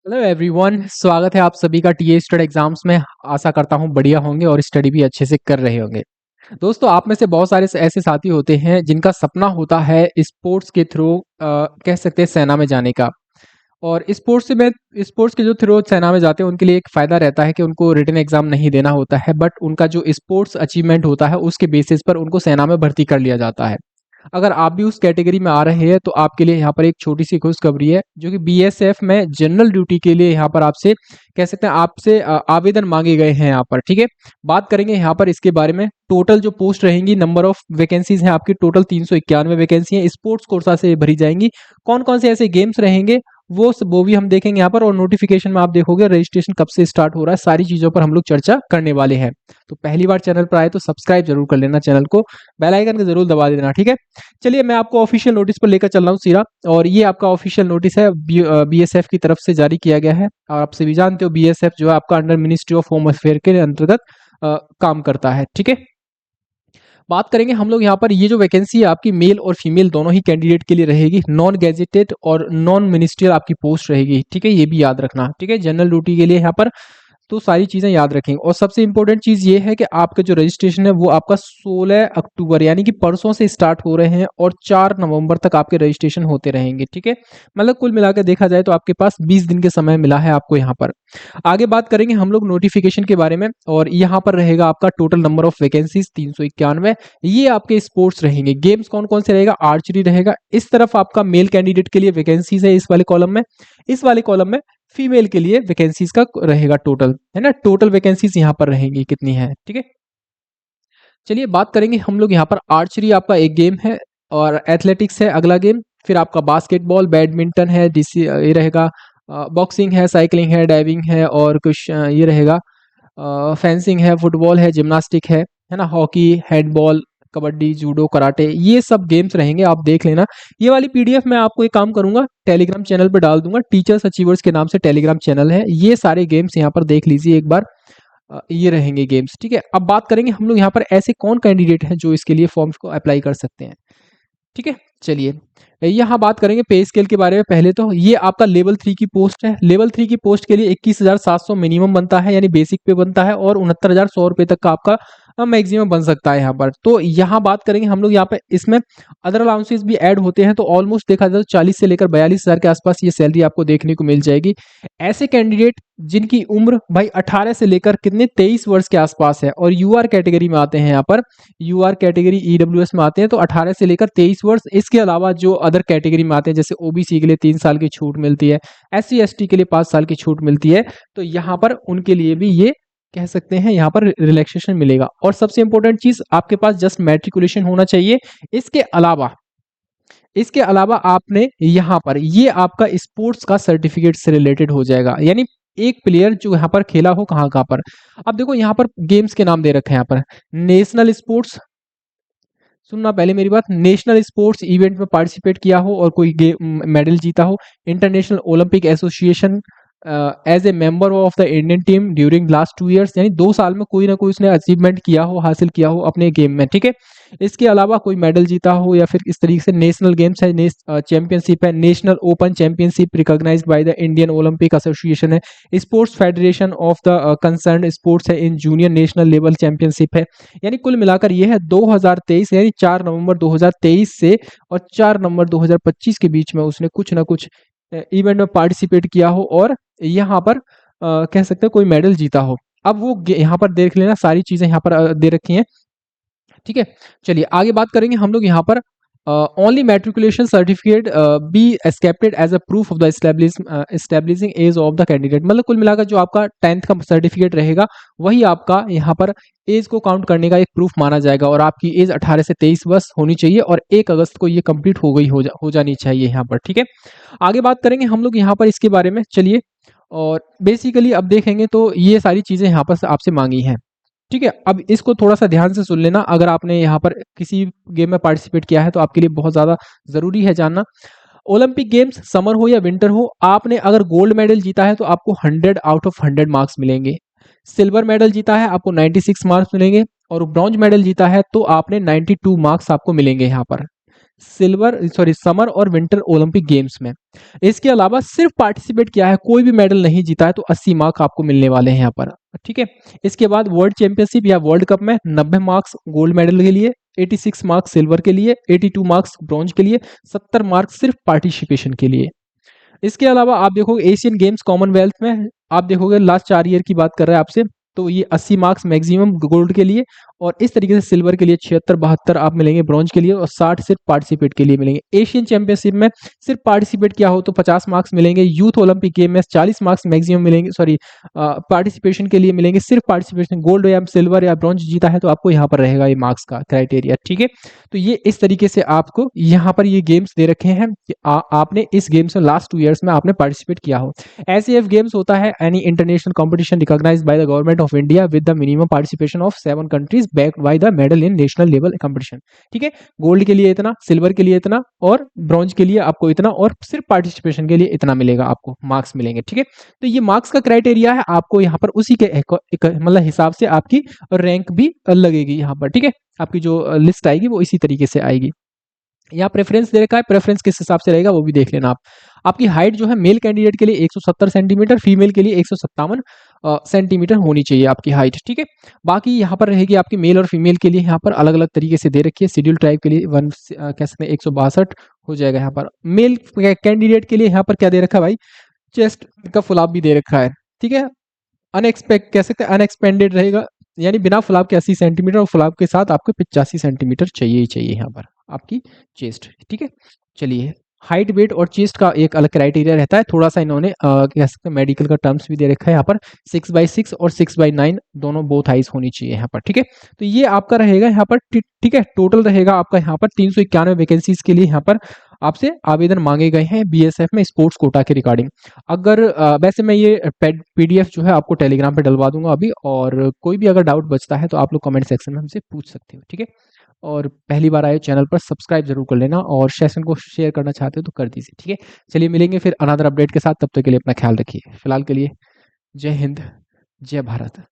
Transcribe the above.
Hello everyone, स्वागत है आप सभी का टीए स्टड एग्जाम्स में। आशा करता हूँ बढ़िया होंगे और स्टडी भी अच्छे से कर रहे होंगे। दोस्तों, आप में से बहुत सारे ऐसे साथी होते हैं जिनका सपना होता है स्पोर्ट्स के थ्रू कह सकते हैं सेना में जाने का। और स्पोर्ट्स के जो थ्रू सेना में जाते हैं उनके लिए एक फ़ायदा रहता है कि उनको रिटन एग्जाम नहीं देना होता है, बट उनका जो स्पोर्ट्स अचीवमेंट होता है उसके बेसिस पर उनको सेना में भर्ती कर लिया जाता है। अगर आप भी उस कैटेगरी में आ रहे हैं तो आपके लिए यहाँ पर एक छोटी सी खुशखबरी है, जो कि बीएसएफ में जनरल ड्यूटी के लिए यहाँ पर आपसे कह सकते हैं आपसे आवेदन मांगे गए हैं यहाँ पर। ठीक है, बात करेंगे यहाँ पर इसके बारे में। टोटल जो पोस्ट रहेंगी, नंबर ऑफ वैकेंसीज हैं आपकी टोटल 391 वैकेंसी हैं। स्पोर्ट्स कोटा से भरी जाएंगी। कौन कौन से ऐसे गेम्स रहेंगे वो भी हम देखेंगे यहाँ पर। और नोटिफिकेशन में आप देखोगे रजिस्ट्रेशन कब से स्टार्ट हो रहा है, सारी चीजों पर हम लोग चर्चा करने वाले हैं। तो पहली बार चैनल पर आए तो सब्सक्राइब जरूर कर लेना चैनल को, बेल आइकन को जरूर दबा देना। ठीक है, चलिए मैं आपको ऑफिशियल नोटिस पर लेकर चल रहा हूँ सीरा। और ये आपका ऑफिशियल नोटिस है, बीएसएफ की तरफ से जारी किया गया है। और आप सभी जानते हो बीएसएफ जो है आपका under ministry of home affair के अंतर्गत काम करता है। ठीक है, बात करेंगे हम लोग यहाँ पर। ये जो वैकेंसी है आपकी मेल और फीमेल दोनों ही कैंडिडेट के लिए रहेगी। नॉन गैजेटेड और नॉन मिनिस्ट्रियल आपकी पोस्ट रहेगी। ठीक है, ये भी याद रखना। ठीक है, जनरल ड्यूटी के लिए यहाँ पर तो सारी चीजें याद रखेंगे। और सबसे इंपॉर्टेंट चीज ये है कि आपका जो रजिस्ट्रेशन है वो आपका 16 अक्टूबर यानी कि परसों से स्टार्ट हो रहे हैं और 4 नवंबर तक आपके रजिस्ट्रेशन होते रहेंगे। ठीक है, मतलब कुल मिलाकर देखा जाए तो आपके पास 20 दिन के समय मिला है आपको यहाँ पर। आगे बात करेंगे हम लोग नोटिफिकेशन के बारे में। और यहाँ पर रहेगा आपका टोटल नंबर ऑफ वैकेंसीज 391। ये आपके स्पोर्ट्स रहेंगे। गेम्स कौन कौन से रहेगा? आर्चरी रहेगा। इस तरफ आपका मेल कैंडिडेट के लिए वैकेंसीज है इस वाले कॉलम में। इस वाले कॉलम में फीमेल के लिए वैकेंसीज का रहेगा टोटल, है ना। टोटल वैकेंसीज यहाँ पर रहेंगी कितनी है। ठीक है, चलिए बात करेंगे हम लोग यहाँ पर। आर्चरी आपका एक गेम है और एथलेटिक्स है अगला गेम। फिर आपका बास्केटबॉल, बैडमिंटन है, डीसी ये रहेगा। बॉक्सिंग है, साइकिलिंग है, डाइविंग है और कुछ ये रहेगा। फेंसिंग है, फुटबॉल है, जिम्नास्टिक है ना, hockey, handball, kabaddi, judo, karate, ये सब गेम्स रहेंगे। आप देख लेना। ये वाली पीडीएफ मैं आपको एक काम करूंगा टेलीग्राम चैनल पर डाल दूंगा। टीचर्स अचीवर्स के नाम से टेलीग्राम चैनल है। ये सारे गेम्स यहाँ पर देख लीजिए एक बार। ये रहेंगे गेम्स। ठीक है, अब बात करेंगे हम लोग यहाँ पर ऐसे कौन कैंडिडेट हैं जो इसके लिए फॉर्म्स को अप्लाई कर सकते हैं। ठीक है, चलिए यहाँ बात करेंगे पे स्केल के बारे में। पहले तो ये आपका लेवल 3 की पोस्ट है। लेवल 3 की पोस्ट के लिए 21,700 मिनिमम बनता है यानी बेसिक पे बनता है, और 69,100 रुपए तक का आपका मैक्सिमम बन सकता है यहाँ पर। तो यहाँ बात करेंगे हम लोग यहाँ पे, इसमें अदर अलाउंसेस भी ऐड होते हैं। तो ऑलमोस्ट देखा जाए तो 40 से लेकर 42,000 के आसपास ये सैलरी आपको देखने को मिल जाएगी। ऐसे कैंडिडेट जिनकी उम्र भाई 18 से लेकर कितने 23 वर्ष के आसपास है और यूआर कैटेगरी में आते हैं। यहाँ पर यूआर कैटेगरी ईडब्ल्यूएस में आते हैं तो 18 से लेकर 23 वर्ष। इसके अलावा जो अदर कैटेगरी में आते हैं जैसे ओबीसी के लिए 3 साल की छूट मिलती है, एससी एसटी के लिए 5 साल की छूट मिलती है। तो यहाँ पर उनके लिए भी ये कह सकते हैं यहाँ पर रिलैक्सेशन मिलेगा। और सबसे इंपॉर्टेंट चीज, आपके पास जस्ट मैट्रिकुलेशन होना चाहिए। इसके अलावा आपने यहाँ पर ये आपका स्पोर्ट्स का सर्टिफिकेट से रिलेटेड हो जाएगा। यानी एक प्लेयर जो यहाँ पर खेला हो कहाँ कहाँ पर। अब देखो यहाँ पर गेम्स के नाम दे रखे हैं यहाँ पर। नेशनल स्पोर्ट्स, सुनना पहले मेरी बात, नेशनल स्पोर्ट्स इवेंट में पार्टिसिपेट किया हो और कोई मेडल जीता हो। International Olympic association as a member of the Indian team during last 2 years, यानी 2 साल में कोई ना कोई उसने अचीवमेंट किया हो, हासिल किया हो अपने गेम में। ठीक है, इसके अलावा कोई मेडल जीता हो या फिर इस तरीके से नेशनल गेम्स है, चैंपियनशिप है, national open championship recognized by the Indian Olympic Association है, sports federation of the concern sports है, इन जूनियर नेशनल लेवल चैंपियनशिप है। यानी कुल मिलाकर यह है 2023 यानी 4 नवंबर 2023 से और 4 नवंबर 2025 के बीच में उसने कुछ ना कुछ इवेंट में पार्टिसिपेट किया हो और यहाँ पर कह सकते हैं कोई मेडल जीता हो। अब वो यहाँ पर देख लेना, सारी चीजें यहाँ पर दे रखी हैं। ठीक है, चलिए आगे बात करेंगे हम लोग यहाँ पर। Only matriculation certificate be accepted as a proof of the establishing age of the candidate. मतलब कुल मिलाकर जो आपका 10th का सर्टिफिकेट रहेगा वही आपका यहाँ पर एज को काउंट करने का एक प्रूफ माना जाएगा। और आपकी एज 18 से 23 वर्ष होनी चाहिए और 1 अगस्त को ये कंप्लीट हो गई हो जानी चाहिए यहाँ पर। ठीक है, आगे बात करेंगे हम लोग यहाँ पर इसके बारे में। चलिए, और बेसिकली अब देखेंगे तो ये सारी चीजें यहाँ पर आपसे मांगी हैं। ठीक है, अब इसको थोड़ा सा ध्यान से सुन लेना। अगर आपने यहाँ पर किसी गेम में पार्टिसिपेट किया है तो आपके लिए बहुत ज्यादा जरूरी है जानना। ओलंपिक गेम्स समर हो या विंटर हो, आपने अगर गोल्ड मेडल जीता है तो आपको 100 आउट ऑफ 100 मार्क्स मिलेंगे। सिल्वर मेडल जीता है आपको 96 मार्क्स मिलेंगे। और ब्रॉन्ज मेडल जीता है तो आपने 92 मार्क्स आपको मिलेंगे यहाँ पर। समर और विंटर ओलंपिक गेम्स में। इसके अलावा सिर्फ पार्टिसिपेट किया है, कोई भी मेडल नहीं जीता है, तो 80 मार्क आपको मिलने वाले हैं यहाँ पर। ठीक है। इसके बाद वर्ल्ड चैंपियनशिप या वर्ल्ड कप में 90 मार्क्स गोल्ड मेडल के लिए, 86 मार्क्स सिल्वर के लिए, 82 मार्क्स ब्रॉन्ज के लिए, 70 मार्क्स सिर्फ पार्टिसिपेशन के लिए। इसके अलावा आप देखोगे एशियन गेम्स कॉमनवेल्थ में, आप देखोगे लास्ट 4 ईयर की बात कर रहा है आपसे, तो ये 80 मार्क्स मैक्सिमम गोल्ड के लिए, और इस तरीके से सिल्वर के लिए 76-72 आप मिलेंगे ब्रॉन्ज के लिए, और 60 सिर्फ पार्टिसिपेट के लिए मिलेंगे। एशियन चैंपियनशिप में सिर्फ पार्टिसिपेट किया हो तो 50 मार्क्स मिलेंगे। यूथ ओलंपिक गेम में 40 मार्क्स मैक्सिमम मिलेंगे, सॉरी पार्टिसिपेशन के लिए मिलेंगे, सिर्फ पार्टिसिपेशन, गोल्ड या सिल्वर या ब्रॉन्ज जीता है तो आपको यहाँ पर रहेगा ये मार्क्स का क्राइटेरिया। ठीक है। तो ये इस तरीके से आपको यहाँ पर ये गेम्स दे रखे हैं कि आपने इस गेम्स में लास्ट 2 ईयर्स में आपने पार्टिसिपेट किया हो। एसीएफ गेम्स होता है any international competition recognised by the government of India with the minimum participation of 7 countries backed by the medal in national level competition. ठीक है। गोल्ड के लिए इतना, सिल्वर के लिए इतना, और ब्रॉन्ज के लिए आपको इतना, और सिर्फ पार्टिसिपेशन के लिए इतना मिलेगा, आपको मार्क्स मिलेंगे। ठीक है। तो ये मार्क्स का क्राइटेरिया है, आपको यहाँ पर उसी के मतलब हिसाब से आपकी रैंक भी लगेगी यहाँ पर। ठीक है। आपकी जो लिस्ट आएगी वो इसी तरीके से आएगी। यहाँ प्रेफरेंस दे रखा है, प्रेफरेंस किस हिसाब से रहेगा वो भी देख लेना आप। आपकी हाइट जो है मेल कैंडिडेट के लिए 170 सेंटीमीटर, फीमेल के लिए 157 सेंटीमीटर होनी चाहिए आपकी हाइट। ठीक है। बाकी यहाँ पर रहेगी आपकी मेल और फीमेल के लिए यहाँ पर अलग अलग तरीके से दे रखी है। शेड्यूल ट्राइब के लिए कह सकते हैं 162 हो जाएगा यहाँ पर। मेल कैंडिडेट के लिए यहाँ पर क्या दे रखा है भाई, चेस्ट का फुलाव भी दे रखा है। ठीक है। अनएक्सपेक्ट कह सकते हैं अनएक्सपेंडेड रहेगा, यानी बिना फुलाव के 80 सेंटीमीटर, और फुलाव के साथ आपको 85 सेंटीमीटर चाहिए ही चाहिए यहाँ पर आपकी चेस्ट। ठीक है। चलिए, हाइट वेट और चेस्ट का एक अलग क्राइटेरिया रहता है, थोड़ा सा इन्होंने कह सकते हैं मेडिकल का टर्म्स भी दे रखा है यहाँ पर। 6/6 और 6/9 दोनों बोथ हाइज होनी चाहिए यहाँ पर। ठीक है। तो ये आपका रहेगा यहाँ पर। ठीक है। टोटल रहेगा आपका यहाँ पर 391 वैकेंसीज के लिए यहाँ पर आपसे आवेदन मांगे गए हैं बीएसएफ में स्पोर्ट्स कोटा के रिगार्डिंग। अगर वैसे मैं ये पीडीएफ जो है आपको टेलीग्राम पे डलवा दूंगा अभी, और कोई भी अगर डाउट बचता है तो आप लोग कमेंट सेक्शन में हमसे पूछ सकते हो। ठीक है। और पहली बार आए चैनल पर सब्सक्राइब जरूर कर लेना, और सेशन को शेयर करना चाहते हो तो कर दीजिए। ठीक है। चलिए मिलेंगे फिर अनदर अपडेट के साथ, तब तक के लिए अपना ख्याल रखिए। फिलहाल के लिए जय हिंद, जय भारत।